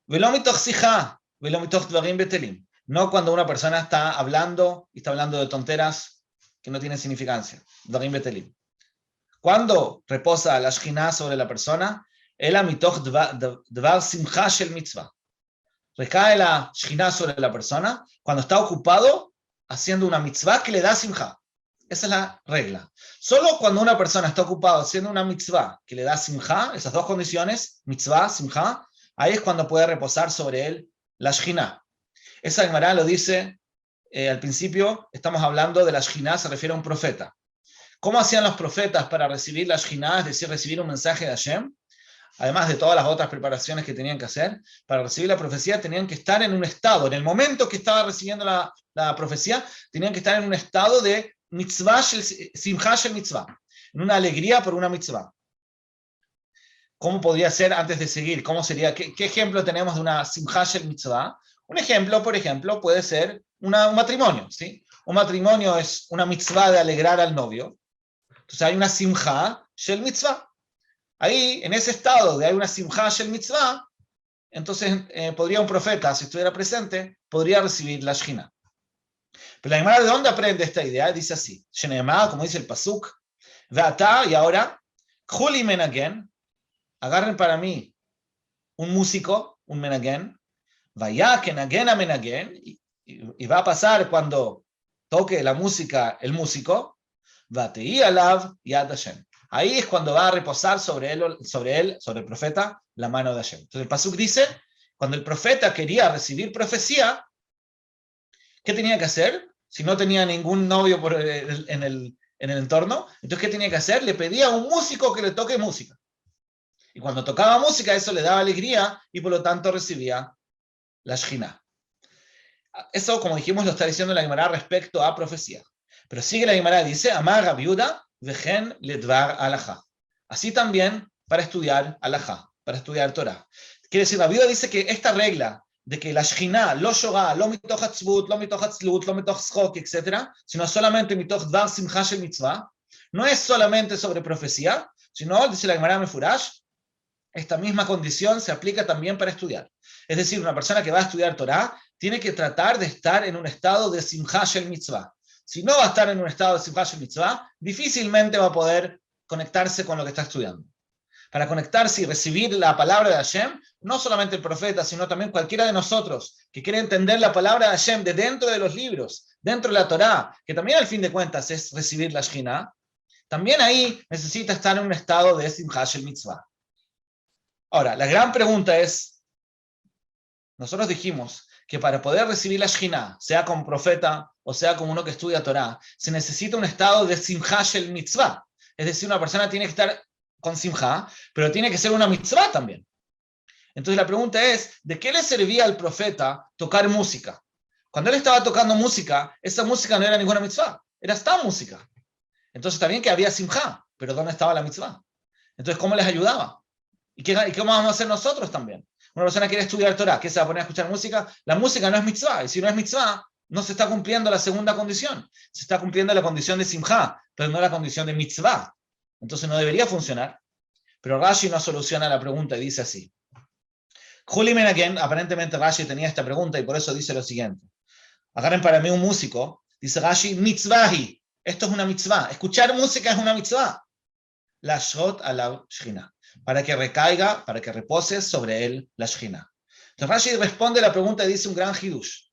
Velo mitoch sija, velo mitoch dvarim betelim. No cuando una persona está hablando y está hablando de tonteras que no tienen significancia. Dvarim betelim. Cuando reposa la Shechina sobre la persona, ela mitoch dvar simcha shel mitzvah. Recae la Shechina sobre la persona cuando está ocupado haciendo una mitzvah que le da simcha. Esa es la regla. Solo cuando una persona está ocupada haciendo una mitzvah que le da simcha, esas dos condiciones, mitzvah, simcha, ahí es cuando puede reposar sobre él la Shechina. Esa Gemara lo dice al principio, estamos hablando de la Shechina, se refiere a un profeta. ¿Cómo hacían los profetas para recibir la Shechina, es decir, recibir un mensaje de Hashem? Además de todas las otras preparaciones que tenían que hacer, para recibir la profecía tenían que estar en un estado, en el momento que estaba recibiendo la profecía, tenían que estar en un estado de mitzvah, simcha shel mitzvah, en una alegría por una mitzvah. ¿Cómo podría ser antes de seguir? ¿Cómo sería? ¿Qué ejemplo tenemos de una simcha shel mitzvah? Un ejemplo, por ejemplo, puede ser un matrimonio, ¿sí? Un matrimonio es una mitzvah de alegrar al novio. Entonces hay una simcha shel mitzvah. Ahí, en ese estado de hay una simcha shel mitzvah, entonces podría un profeta, si estuviera presente, podría recibir la Shechina. Pero la Gemara, ¿de dónde aprende esta idea? Dice así, Sheneemá, como dice el pasuk, Ve'atá, y ahora, Juli menagen, agarren para mí un músico, un menagen, vaya que nagen a menagen, y va a pasar cuando toque la música el músico, Vatei alav yad Hashem. Ahí es cuando va a reposar sobre el profeta, la mano de Hashem. Entonces el pasuk dice, cuando el profeta quería recibir profecía, ¿qué tenía que hacer? Si no tenía ningún novio en el entorno, entonces ¿qué tenía que hacer? Le pedía a un músico que le toque música. Y cuando tocaba música, eso le daba alegría y por lo tanto recibía la Shechina. Eso, como dijimos, lo está diciendo la Gemara respecto a profecía. Pero sigue la Gemara, dice, Amar Rabbi Yehuda vejen ledvar alajá. Así también para estudiar alajá, para estudiar Torah. Quiere decir, Rabbi Yehuda dice que esta regla de que la Shechina, lo shogá, lo mitoch atzvut, lo mitoch atzlut, lo mitoch schok, etc., sino solamente mitoch dvar simcha shel mitzvah, no es solamente sobre profecía, sino, dice la Gemara Mefurash, esta misma condición se aplica también para estudiar. Es decir, una persona que va a estudiar Torah tiene que tratar de estar en un estado de simcha shel mitzvah. Si no va a estar en un estado de simcha shel mitzvah, difícilmente va a poder conectarse con lo que está estudiando. Para conectarse y recibir la palabra de Hashem, no solamente el profeta, sino también cualquiera de nosotros que quiere entender la palabra de Hashem de dentro de los libros, dentro de la Torá, que también al fin de cuentas es recibir la Shekhinah, también ahí necesita estar en un estado de simcha shel mitzvah. Ahora, la gran pregunta es, nosotros dijimos que para poder recibir la Shekhinah, sea como profeta o sea como uno que estudia Torá, se necesita un estado de simcha shel mitzvah. Es decir, una persona tiene que estar con simcha, pero tiene que ser una mitzvah también. Entonces la pregunta es, ¿de qué le servía al profeta tocar música? Cuando él estaba tocando música, esa música no era ninguna mitzvah, era esta música. Entonces también que había simcha, pero ¿dónde estaba la mitzvah? Entonces, ¿cómo les ayudaba? ¿Y qué vamos a hacer nosotros también? Una persona quiere estudiar Torah, ¿qué se va a poner a escuchar música? La música no es mitzvah, y si no es mitzvah, no se está cumpliendo la segunda condición. Se está cumpliendo la condición de simcha, pero no la condición de mitzvah. Entonces no debería funcionar. Pero Rashi no soluciona la pregunta y dice así. Juli Menagen, aparentemente Rashi tenía esta pregunta y por eso dice lo siguiente. Agarren para mí un músico, dice Rashi, mitzvahi. Esto es una mitzvah. Escuchar música es una mitzvah. La shot a la Shekhinah. Para que recaiga, para que repose sobre él la Shekhinah. Entonces Rashi responde la pregunta y dice un gran hidush.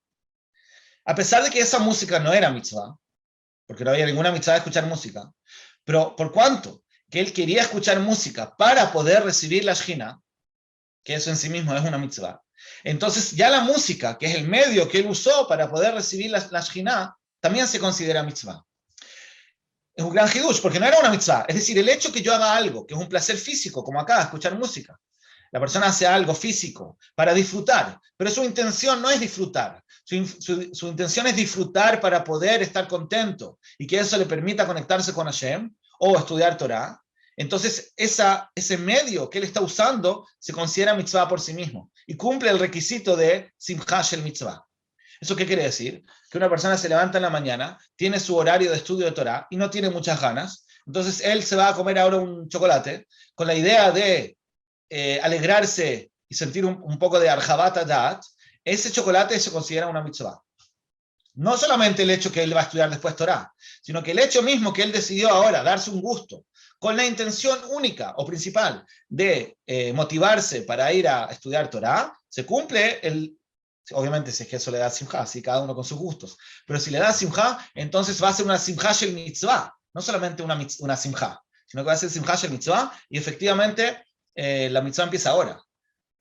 A pesar de que esa música no era mitzvah, porque no había ninguna mitzvah de escuchar música, pero por cuanto que él quería escuchar música para poder recibir la Shekhinah, que eso en sí mismo es una mitzvah, entonces ya la música, que es el medio que él usó para poder recibir la Shekhinah, también se considera mitzvah. Es un gran hidush, porque no era una mitzvah. Es decir, el hecho que yo haga algo, que es un placer físico, como acá, escuchar música. La persona hace algo físico para disfrutar, pero su intención no es disfrutar. Su intención es disfrutar para poder estar contento y que eso le permita conectarse con Hashem o estudiar Torah. Entonces, ese medio que él está usando se considera mitzvah por sí mismo y cumple el requisito de simcha shel mitzvah. ¿Eso qué quiere decir? Que una persona se levanta en la mañana, tiene su horario de estudio de Torah y no tiene muchas ganas, entonces él se va a comer ahora un chocolate con la idea de alegrarse y sentir un poco de arjabat adat. Ese chocolate se considera una mitzvah. No solamente el hecho que él va a estudiar después Torah, sino que el hecho mismo que él decidió ahora darse un gusto con la intención única o principal de motivarse para ir a estudiar Torah, se cumple obviamente si es que eso le da simcha, así cada uno con sus gustos, pero si le da simcha, entonces va a ser una simcha shel mitzvah, no solamente una simcha, sino que va a ser simcha shel mitzvah, y efectivamente la mitzvah empieza ahora.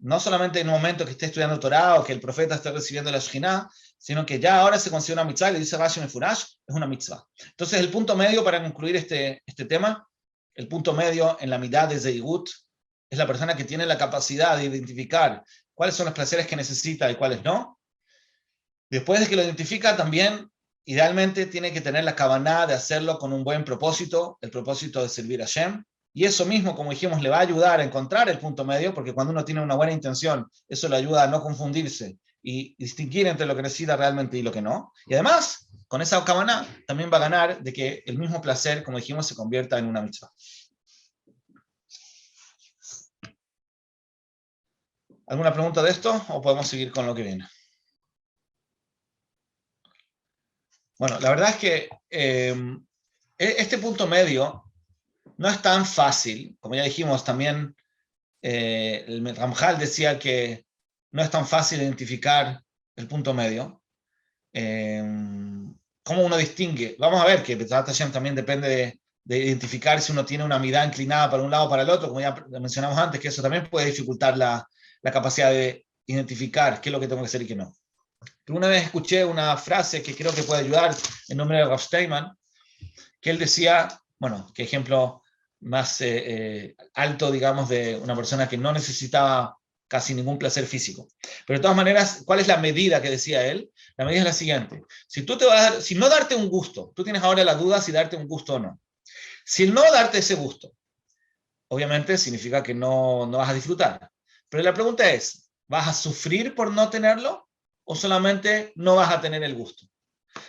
No solamente en un momento que esté estudiando Torah o que el profeta esté recibiendo la Shekhinah, sino que ya ahora se considera una mitzvah, y le dice Rashi Mefurash, es una mitzvah. Entonces el punto medio para concluir este tema, el punto medio en la midá de Zeigut, es la persona que tiene la capacidad de identificar cuáles son los placeres que necesita y cuáles no. Después de que lo identifica, también idealmente tiene que tener la kavaná de hacerlo con un buen propósito, el propósito de servir a Hashem. Y eso mismo, como dijimos, le va a ayudar a encontrar el punto medio, porque cuando uno tiene una buena intención, eso le ayuda a no confundirse y distinguir entre lo que necesita realmente y lo que no. Y además, con esa kavaná, también va a ganar de que el mismo placer, como dijimos, se convierta en una mitzvah. ¿Alguna pregunta de esto o podemos seguir con lo que viene? Bueno, la verdad es que este punto medio no es tan fácil. Como ya dijimos, también el Ramjal decía que no es tan fácil identificar el punto medio. ¿Cómo uno distingue? Vamos a ver que B'ezrat Hashem también depende de identificar si uno tiene una mirada inclinada para un lado o para el otro, como ya mencionamos antes, que eso también puede dificultar la capacidad de identificar qué es lo que tengo que hacer y qué no. Pero una vez escuché una frase que creo que puede ayudar en nombre de Rav Steinman, que él decía, bueno, qué ejemplo más alto, digamos, de una persona que no necesitaba casi ningún placer físico. Pero de todas maneras, ¿cuál es la medida que decía él? La medida es la siguiente. Si tú te vas a dar, si no darte un gusto, tú tienes ahora la duda si darte un gusto o no. Si el no darte ese gusto, obviamente significa que no vas a disfrutar. Pero la pregunta es, ¿vas a sufrir por no tenerlo o solamente no vas a tener el gusto?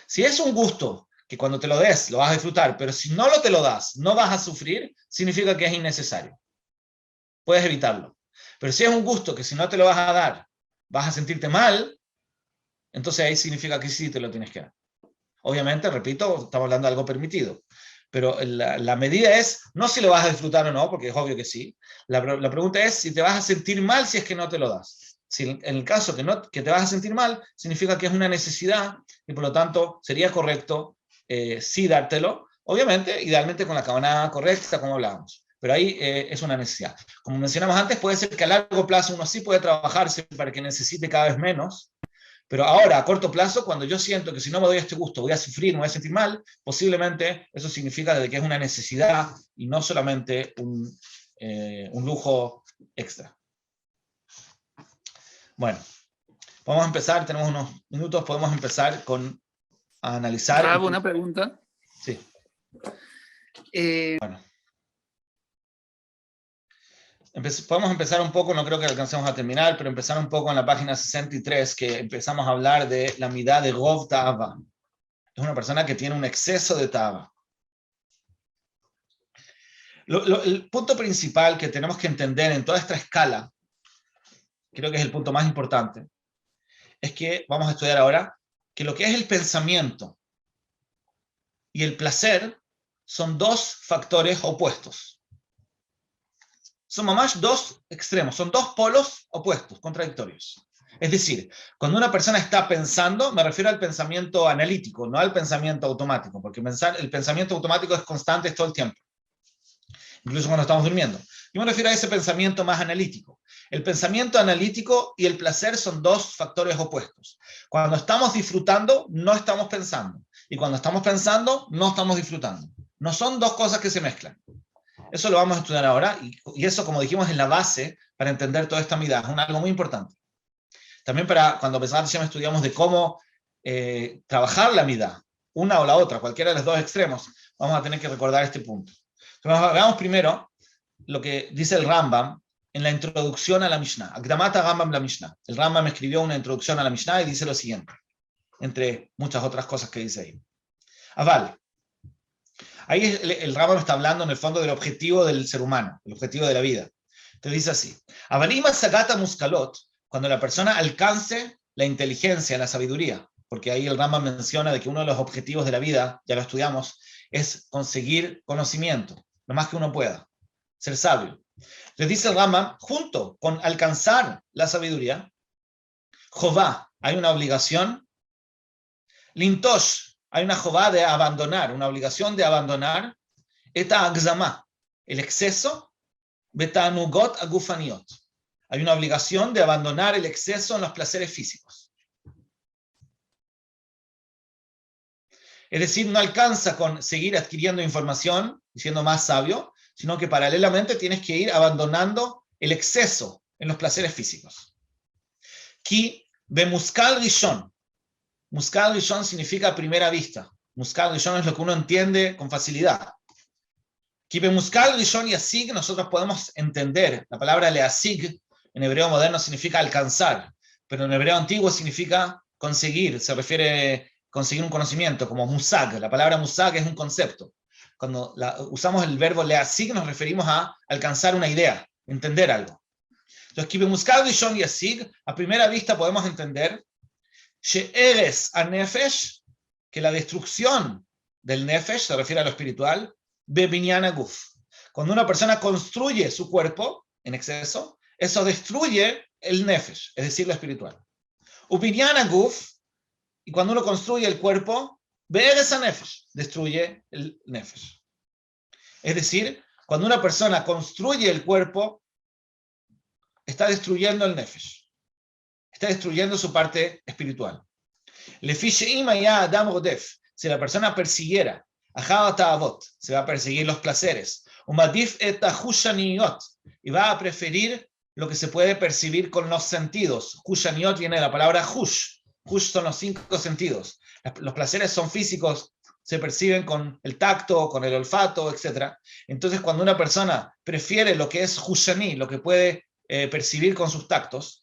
Si es un gusto que cuando te lo des lo vas a disfrutar, pero si no te lo das, no vas a sufrir, significa que es innecesario. Puedes evitarlo. Pero si es un gusto que si no te lo vas a dar, vas a sentirte mal, entonces ahí significa que sí te lo tienes que dar. Obviamente, repito, estamos hablando de algo permitido. Pero la medida es no si lo vas a disfrutar o no, porque es obvio que sí. La pregunta es si te vas a sentir mal si es que no te lo das. Si en el caso que te vas a sentir mal, significa que es una necesidad y por lo tanto sería correcto sí dártelo. Obviamente, idealmente con la cabaná correcta, como hablábamos. Pero ahí es una necesidad. Como mencionamos antes, puede ser que a largo plazo uno sí puede trabajarse para que necesite cada vez menos. Pero ahora, a corto plazo, cuando yo siento que si no me doy este gusto voy a sufrir, me voy a sentir mal, posiblemente eso significa de que es una necesidad y no solamente un lujo extra. Bueno, vamos a empezar, tenemos unos minutos, podemos empezar a analizar. Rab, una pregunta. Sí. Bueno. Podemos empezar un poco, no creo que alcancemos a terminar, pero empezar un poco en la página 63, que empezamos a hablar de la midá de Rov Ta'ava. Es una persona que tiene un exceso de Ta'ava. El punto principal que tenemos que entender en toda esta escala, creo que es el punto más importante, es que vamos a estudiar ahora que lo que es el pensamiento y el placer son dos factores opuestos. Son más dos extremos, son dos polos opuestos, contradictorios. Es decir, cuando una persona está pensando, me refiero al pensamiento analítico, no al pensamiento automático, porque el pensamiento automático es constante todo el tiempo, incluso cuando estamos durmiendo. Yo me refiero a ese pensamiento más analítico. El pensamiento analítico y el placer son dos factores opuestos. Cuando estamos disfrutando, no estamos pensando. Y cuando estamos pensando, no estamos disfrutando. No son dos cosas que se mezclan. Eso lo vamos a estudiar ahora, y eso, como dijimos, es la base para entender toda esta midá. Es algo muy importante. También para cuando empezamos, estudiamos de cómo trabajar la midá, una o la otra, cualquiera de los dos extremos, vamos a tener que recordar este punto. Entonces, veamos primero lo que dice el Rambam en la introducción a la Mishnah. Akdamata Rambam la Mishnah. El Rambam escribió una introducción a la Mishnah y dice lo siguiente, entre muchas otras cosas que dice ahí. Aval. Ahí el Rambam está hablando en el fondo del objetivo del ser humano, el objetivo de la vida. Entonces dice así, Avalima Sagata Muskalot, cuando la persona alcance la inteligencia, la sabiduría, porque ahí el Rambam menciona de que uno de los objetivos de la vida, ya lo estudiamos, es conseguir conocimiento, lo más que uno pueda, ser sabio. Les dice el Rambam, junto con alcanzar la sabiduría, Jová, hay una obligación, Lintosh, hay una jová de abandonar, una obligación de abandonar, eta agzamá, el exceso, betanugot agufaniot. Hay una obligación de abandonar el exceso en los placeres físicos. Es decir, no alcanza con seguir adquiriendo información y siendo más sabio, sino que paralelamente tienes que ir abandonando el exceso en los placeres físicos. Ki bemuskal rishon. Muskal Rishon significa primera vista. Muskal Rishon es lo que uno entiende con facilidad. Kibe Muskal Rishon y Asig nosotros podemos entender. La palabra leasig en hebreo moderno significa alcanzar, pero en hebreo antiguo significa conseguir. Se refiere a conseguir un conocimiento, como musag. La palabra musag es un concepto. Cuando usamos el verbo leasig nos referimos a alcanzar una idea, entender algo. Entonces, Kibe Muskal Rishon y Asig, a primera vista podemos entender She'eres a Nefesh, que la destrucción del Nefesh se refiere a lo espiritual, Bebinyan Aguf. Cuando una persona construye su cuerpo en exceso, eso destruye el Nefesh, es decir, lo espiritual. Ubinyan Aguf, y cuando uno construye el cuerpo, Be'eres a Nefesh, destruye el Nefesh. Es decir, cuando una persona construye el cuerpo, está destruyendo el Nefesh. Está destruyendo su parte espiritual. Si la persona persiguiera, se va a perseguir los placeres, y va a preferir lo que se puede percibir con los sentidos. Hushaniot viene de la palabra hush. Hush son los 5 sentidos. Los placeres son físicos, se perciben con el tacto, con el olfato, etc. Entonces, cuando una persona prefiere lo que es hushani, lo que puede percibir con sus tactos,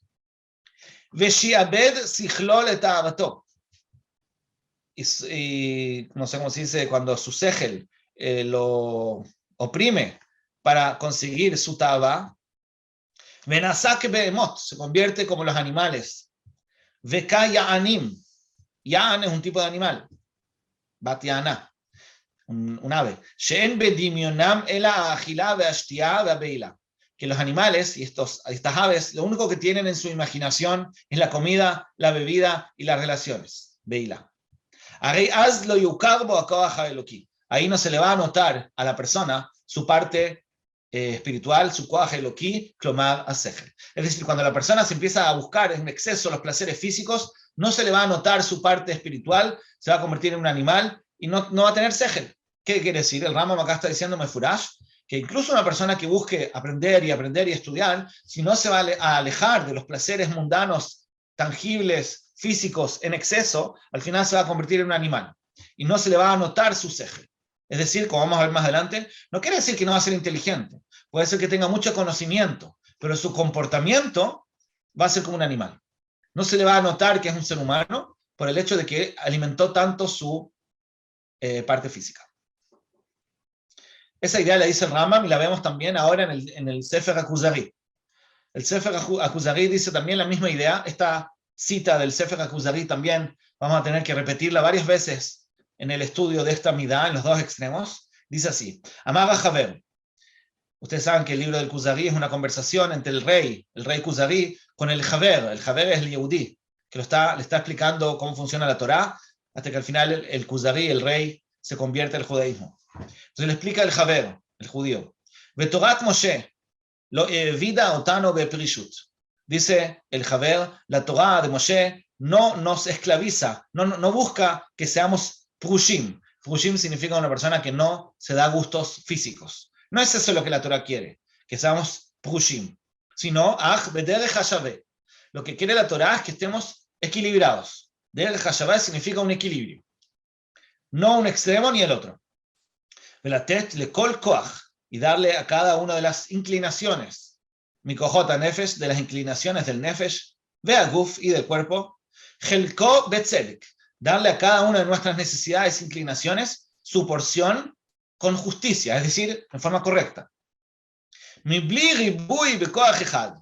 Veshiabed sichlol et avato. Y no sé cómo se dice, cuando su segel lo oprime para conseguir su tava, Venasake behemoth, se convierte como los animales. Veka ya'anim, ya'an es un tipo de animal. Bat ya'ana, un ave. She'en bedimionam ela agilá ve'ashtiá ve'abeila. Que los animales y estas aves, lo único que tienen en su imaginación es la comida, la bebida y las relaciones. Beila. Ahí no se le va a notar a la persona su parte espiritual, su koach eloquí, klomar asechel. Es decir, cuando la persona se empieza a buscar en exceso los placeres físicos, no se le va a notar su parte espiritual, se va a convertir en un animal y no va a tener sechel. ¿Qué quiere decir? El Rambam acá está diciendo mefurash, que incluso una persona que busque aprender y estudiar, si no se va a alejar de los placeres mundanos, tangibles, físicos, en exceso, al final se va a convertir en un animal. Y no se le va a notar su ceje. Es decir, como vamos a ver más adelante, no quiere decir que no va a ser inteligente. Puede ser que tenga mucho conocimiento, pero su comportamiento va a ser como un animal. No se le va a notar que es un ser humano por el hecho de que alimentó tanto su parte física. Esa idea la dice el Rambam y la vemos también ahora en el Sefer HaKuzari. El Sefer HaKuzari dice también la misma idea. Esta cita del Sefer HaKuzari también vamos a tener que repetirla varias veces en el estudio de esta midá, en los dos extremos. Dice así: Amar Haver. Ustedes saben que el libro del Kuzari es una conversación entre el rey Kuzari, con el Haver. El Haver es el Yehudí, que le está explicando cómo funciona la Torá, hasta que al final el Kuzari, el rey, se convierte al judaísmo. Entonces le explica el Haver, el judío. Vetorat Moshe, lo vida otano beprishut. Dice el Haver, la Torá de Moshe no nos esclaviza, no busca que seamos prushim. Prushim significa una persona que no se da gustos físicos. No es eso lo que la Torá quiere, que seamos prushim, sino ach bederech hashaveh. Lo que quiere la Torá es que estemos equilibrados. Derech hashaveh significa un equilibrio, no un extremo ni el otro. Velatet le kol koach, y darle a cada una de las inclinaciones, mikojot nefesh, de las inclinaciones del nefesh, veaguf, y del cuerpo, helko betzedek, darle a cada una de nuestras necesidades e inclinaciones su porción con justicia, es decir, en forma correcta. Mibli ribuy bekoach echad,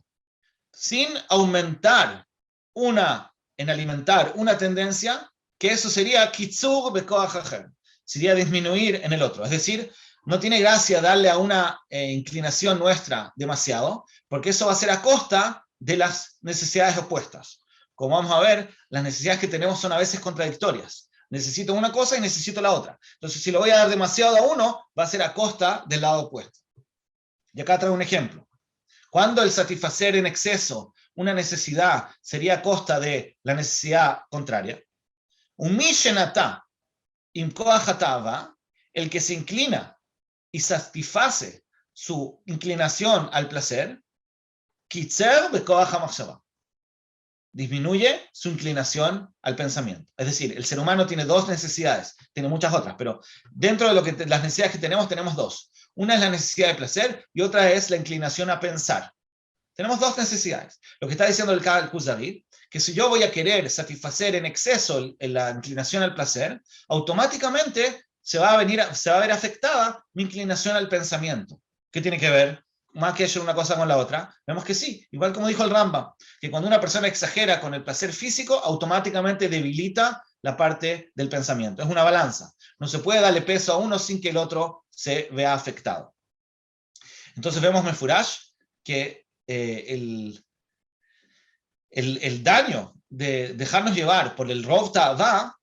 sin aumentar en alimentar una tendencia, que eso sería kitzur bekoach acher, sería disminuir en el otro. Es decir, no tiene gracia darle a una inclinación nuestra demasiado, porque eso va a ser a costa de las necesidades opuestas. Como vamos a ver, las necesidades que tenemos son a veces contradictorias. Necesito una cosa y necesito la otra. Entonces, si lo voy a dar demasiado a uno, va a ser a costa del lado opuesto. Y acá traigo un ejemplo. Cuando el satisfacer en exceso una necesidad sería a costa de la necesidad contraria, un mishenatá, el que se inclina y satisface su inclinación al placer, disminuye su inclinación al pensamiento. Es decir, el ser humano tiene dos necesidades, tiene muchas otras, pero dentro de las necesidades que tenemos dos. Una es la necesidad de placer y otra es la inclinación a pensar. Tenemos dos necesidades. Lo que está diciendo el Kuzari, que si yo voy a querer satisfacer en exceso la inclinación al placer, automáticamente se va a ver afectada mi inclinación al pensamiento. ¿Qué tiene que ver? Más que una cosa con la otra. Vemos que sí, igual como dijo el Rambam, que cuando una persona exagera con el placer físico, automáticamente debilita la parte del pensamiento. Es una balanza. No se puede darle peso a uno sin que el otro se vea afectado. Entonces vemos mefurash que el daño de dejarnos llevar por el rov ta'avá,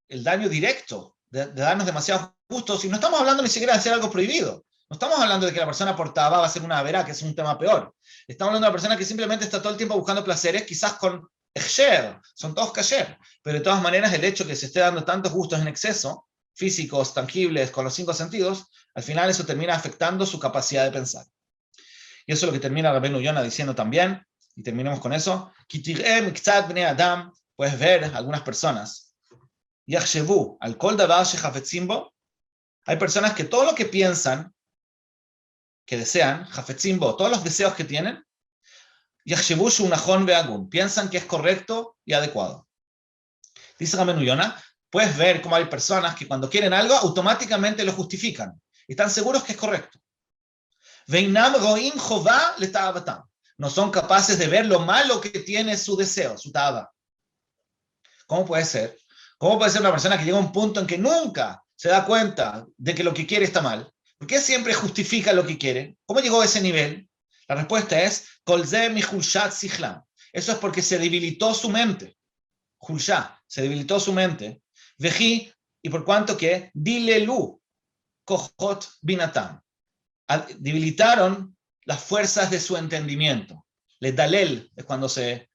el daño directo de darnos demasiados gustos, y no estamos hablando ni siquiera de hacer algo prohibido, no estamos hablando de que la persona por ta'avá va a ser una verá, que es un tema peor, estamos hablando de una persona que simplemente está todo el tiempo buscando placeres, quizás con echher, son todos kasher, pero de todas maneras el hecho que se esté dando tantos gustos en exceso, físicos, tangibles, con los 5 sentidos, al final eso termina afectando su capacidad de pensar. Y eso es lo que termina Rabbeinu Yonah diciendo también, y terminemos con eso, puedes ver algunas personas, al kol davar shechafetzim bo, hay personas que todo lo que piensan, que desean, hafetzim bo, todos los deseos que tienen, yachshevu shunachon ve'agun, piensan que es correcto y adecuado. Dice Rabbeinu Yonah, puedes ver cómo hay personas que cuando quieren algo, automáticamente lo justifican, y están seguros que es correcto. Veinam roim chová leta'avatam. no son capaces de ver lo malo que tiene su deseo, su tava. ¿Cómo puede ser? ¿Cómo puede ser una persona que llega a un punto en que nunca se da cuenta de que lo que quiere está mal? ¿Por qué siempre justifica lo que quiere? ¿Cómo llegó a ese nivel? La respuesta es, Kol ze mi hulshat sichlam. Eso es porque se debilitó su mente. Hulsha, se debilitó su mente. Veji, y por cuanto que, dilelu, kohot binatam. Debilitaron las fuerzas de su entendimiento. Le dalel es cuando se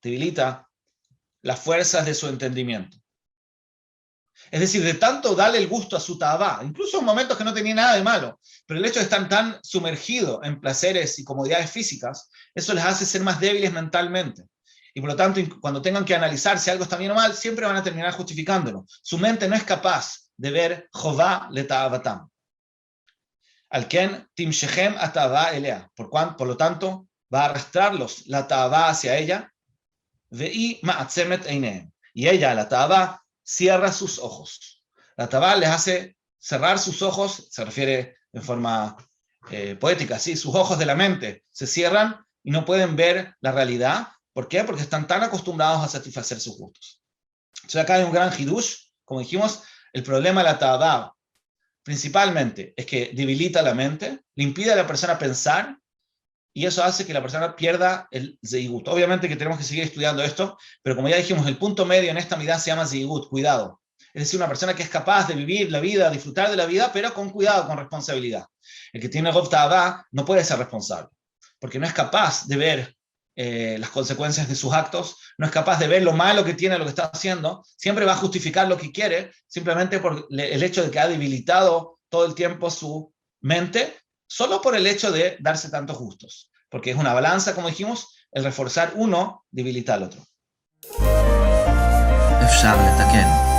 debilita las fuerzas de su entendimiento. Es decir, de tanto darle el gusto a su tabá, incluso en momentos que no tenía nada de malo, pero el hecho de estar tan sumergido en placeres y comodidades físicas, eso les hace ser más débiles mentalmente. Y por lo tanto, cuando tengan que analizar si algo está bien o mal, siempre van a terminar justificándolo. Su mente no es capaz de ver Jová le ta'avatam. Al-ken timshechem atavá elea. Por lo tanto, va a arrastrarlos la ta'avá hacia ella. Ve'i ma'atzemet einehem. Y ella, la ta'avá, cierra sus ojos. La ta'avá les hace cerrar sus ojos, se refiere en forma poética, ¿sí? Sus ojos de la mente se cierran y no pueden ver la realidad. ¿Por qué? Porque están tan acostumbrados a satisfacer sus gustos. Entonces acá hay un gran hidush, como dijimos, el problema de la ta'avá principalmente es que debilita la mente, le impide a la persona pensar, y eso hace que la persona pierda el zeigut. Obviamente que tenemos que seguir estudiando esto, pero como ya dijimos, el punto medio en esta midá se llama zeigut, cuidado. Es decir, una persona que es capaz de vivir la vida, disfrutar de la vida, pero con cuidado, con responsabilidad. El que tiene Rov Ta'avá no puede ser responsable, porque no es capaz de ver las consecuencias de sus actos, no es capaz de ver lo malo que tiene lo que está haciendo, siempre va a justificar lo que quiere, simplemente por el hecho de que ha debilitado todo el tiempo su mente, solo por el hecho de darse tantos gustos. Porque es una balanza, como dijimos, el reforzar uno debilita al otro. אפשר לתקן.